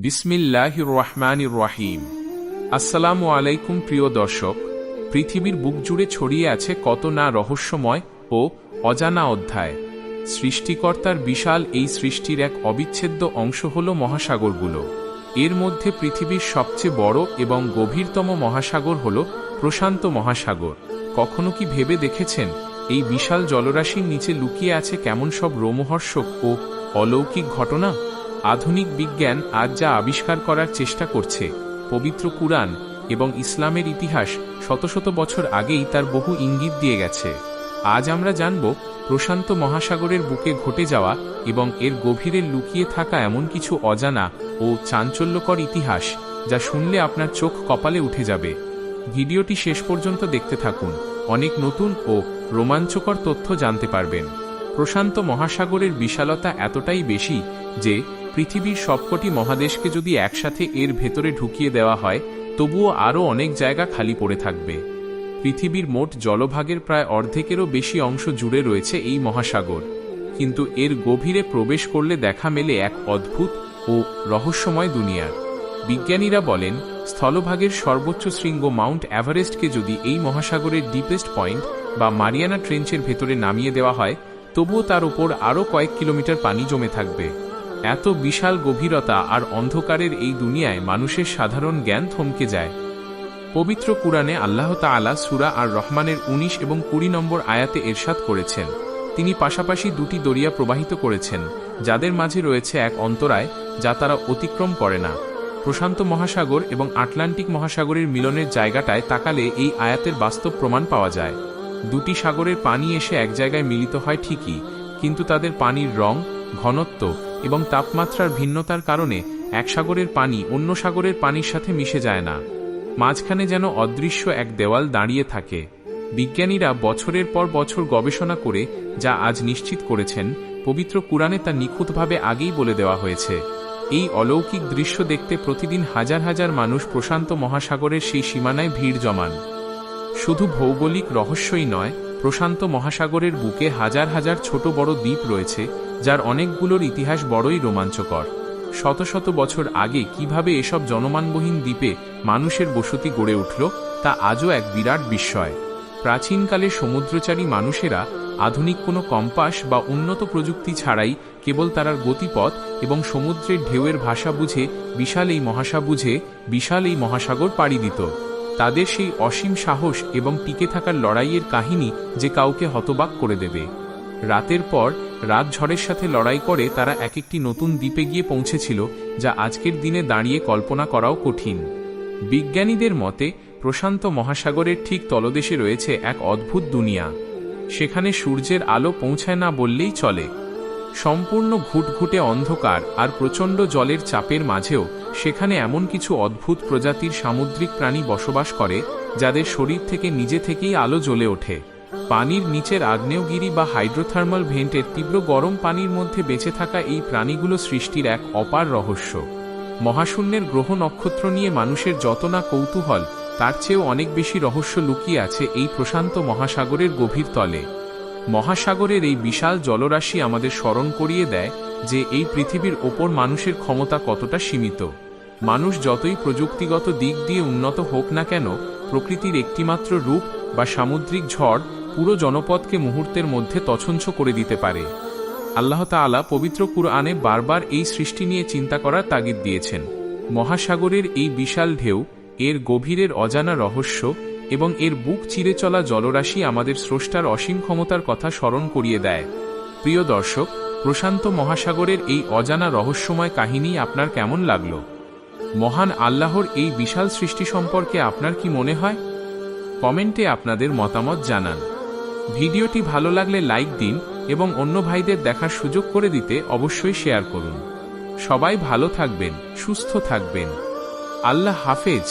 বিসমিল্লাহির রহমানির রহিম। আসসালামু আলাইকুম প্রিয় দর্শক। পৃথিবীর বুক জুড়ে ছড়িয়ে আছে কত না রহস্যময় ও অজানা অধ্যায়। সৃষ্টিকর্তার বিশাল এই সৃষ্টির এক অবিচ্ছেদ্য অংশ হল মহাসাগরগুলো। এর মধ্যে পৃথিবীর সবচেয়ে বড় এবং গভীরতম মহাসাগর হল প্রশান্ত মহাসাগর। কখনো কি ভেবে দেখেছেন এই বিশাল জলরাশির নিচে লুকিয়ে আছে কেমন সব রোমহর্ষক ও অলৌকিক ঘটনা? আধুনিক বিজ্ঞান আজ যা আবিষ্কার করার চেষ্টা করছে, পবিত্র কুরআন এবং ইসলামের ইতিহাস শত শত বছর আগেই তার বহু ইঙ্গিত দিয়ে গেছে। আজ আমরা জানব প্রশান্ত মহাসাগরের বুকে ঘটে যাওয়া এবং এর গভীরে লুকিয়ে থাকা এমন কিছু অজানা ও চাঞ্চল্যকর ইতিহাস যা শুনলে আপনার চোখ কপালে উঠে যাবে। ভিডিওটি শেষ পর্যন্ত দেখতে থাকুন, অনেক নতুন ও রোমাঞ্চকর তথ্য জানতে পারবেন। প্রশান্ত মহাসাগরের বিশালতা এতটাই বেশি যে পৃথিবীর সবকটি মহাদেশকে যদি একসাথে এর ভেতরে ঢুকিয়ে দেওয়া হয় তবুও আরও অনেক জায়গা খালি পড়ে থাকবে। পৃথিবীর মোট জলভাগের প্রায় অর্ধেকেরও বেশি অংশ জুড়ে রয়েছে এই মহাসাগর, কিন্তু এর গভীরে প্রবেশ করলে দেখা মেলে এক অদ্ভুত ও রহস্যময় দুনিয়ার। বিজ্ঞানীরা বলেন, স্থলভাগের সর্বোচ্চ শৃঙ্গ মাউন্ট এভারেস্টকে যদি এই মহাসাগরের ডিপেস্ট পয়েন্ট বা মারিয়ানা ট্রেঞ্চের ভেতরে নামিয়ে দেওয়া হয় তবুও তার উপর আরও কয়েক কিলোমিটার পানি জমে থাকবে। এত বিশাল গভীরতা আর অন্ধকারের এই দুনিয়ায় মানুষের সাধারণ জ্ঞান থমকে যায়। পবিত্র কুরআনে আল্লাহ তাআলা সূরা আর রহমানের ১৯ এবং ২০ নম্বর আয়াতে ইরশাদ করেছেন, তিনি পাশাপাশি দুটি দরিয়া প্রবাহিত করেছেন যাদের মাঝে রয়েছে এক অন্তরায় যা তারা অতিক্রম করে না। প্রশান্ত মহাসাগর এবং আটলান্টিক মহাসাগরের মিলনের জায়গাটায় তাকালে এই আয়াতের বাস্তব প্রমাণ পাওয়া যায়। দুটি সাগরের পানি এসে এক জায়গায় মিলিত হয় ঠিকই, কিন্তু তাদের পানির রং, ঘনত্ব এবং তাপমাত্রার ভিন্নতার কারণে এক সাগরের পানি অন্য সাগরের পানির সাথে মিশে যায় না। মাঝখানে যেন অদৃশ্য এক দেওয়াল দাঁড়িয়ে থাকে। বিজ্ঞানীরা বছরের পর বছর গবেষণা করে যা আজ নিশ্চিত করেছেন, পবিত্র কুরআনে তা নিখুঁতভাবে আগেই বলে দেওয়া হয়েছে। এই অলৌকিক দৃশ্য দেখতে প্রতিদিন হাজার হাজার মানুষ প্রশান্ত মহাসাগরের সেই সীমানায় ভিড় জমান। শুধু ভৌগোলিক রহস্যই নয়, প্রশান্ত মহাসাগরের বুকে হাজার হাজার ছোট বড় দ্বীপ রয়েছে যার অনেকগুলোর ইতিহাস বড়ই রোমাঞ্চকর। শত শত বছর আগে কিভাবে এসব জনমানবহীন দ্বীপে মানুষের বসতি গড়ে উঠল তা আজও এক বিরাট বিস্ময়। প্রাচীনকালে সমুদ্রচারী মানুষেরা আধুনিক কোনো কম্পাস বা উন্নত প্রযুক্তি ছাড়াই কেবল তারার গতিপথ এবং সমুদ্রের ঢেউয়ের ভাষা বুঝে বিশাল এই মহাসাগর পাড়ি দিত। তাদের সেই অসীম সাহস এবং টিকে থাকার লড়াইয়ের কাহিনী যে কাউকে হতবাক করে দেবে। রাতের পর রাত ঝড়ের সাথে লড়াই করে তারা এক একটি নতুন দ্বীপে গিয়ে পৌঁছেছিল যা আজকের দিনে দাঁড়িয়ে কল্পনা করাও কঠিন। বিজ্ঞানীদের মতে প্রশান্ত মহাসাগরের ঠিক তলদেশে রয়েছে এক অদ্ভুত দুনিয়া। সেখানে সূর্যের আলো পৌঁছায় না বললেই চলে। সম্পূর্ণ ঘুটঘুটে অন্ধকার আর প্রচণ্ড জলের চাপের মাঝেও সেখানে এমন কিছু অদ্ভুত প্রজাতির সামুদ্রিক প্রাণী বসবাস করে যাদের শরীর থেকে নিজে থেকেই আলো জ্বলে ওঠে। পানির নিচের আগ্নেয়গিরি বা হাইড্রোথার্মাল ভেন্টের তীব্র গরম পানির মধ্যে বেঁচে থাকা এই প্রাণীগুলো সৃষ্টির এক অপার রহস্য। মহাশূন্যের গ্রহ নক্ষত্র নিয়ে মানুষের যত না কৌতূহল, তার চেয়েও অনেক বেশি রহস্য লুকিয়ে আছে এই প্রশান্ত মহাসাগরের গভীর তলে। মহাসাগরের এই বিশাল জলরাশি আমাদের স্মরণ করিয়ে দেয় যে এই পৃথিবীর ওপর মানুষের ক্ষমতা কতটা সীমিত। মানুষ যতই প্রযুক্তিগত দিক দিয়ে উন্নত হোক না কেন, প্রকৃতির একটিমাত্র রূপ বা সামুদ্রিক ঝড় পুরো জনপদকে মুহূর্তের মধ্যে তছনছ করে দিতে পারে। আল্লাহ তাআলা পবিত্র কুরআনে বারবার এই সৃষ্টি নিয়ে চিন্তা করার তাগিদ দিয়েছেন। মহাসাগরের এই বিশাল ঢেউ, এর গভীরের অজানা রহস্য এবং এর বুক চিরে চলা জলরাশি আমাদের স্রষ্টার অসীম ক্ষমতার কথা স্মরণ করিয়ে দেয়। প্রিয় দর্শক, প্রশান্ত মহাসাগরের এই অজানা রহস্যময় কাহিনী আপনার কেমন লাগল? মহান আল্লাহর এই বিশাল সৃষ্টি সম্পর্কে আপনার কি মনে হয়? কমেন্টে আপনাদের মতামত জানান। ভিডিওটি ভালো লাগলে লাইক দিন এবং অন্য ভাইদের দেখার সুযোগ করে দিতে অবশ্যই শেয়ার করুন। সবাই ভালো থাকবেন, সুস্থ থাকবেন। আল্লাহ হাফেজ।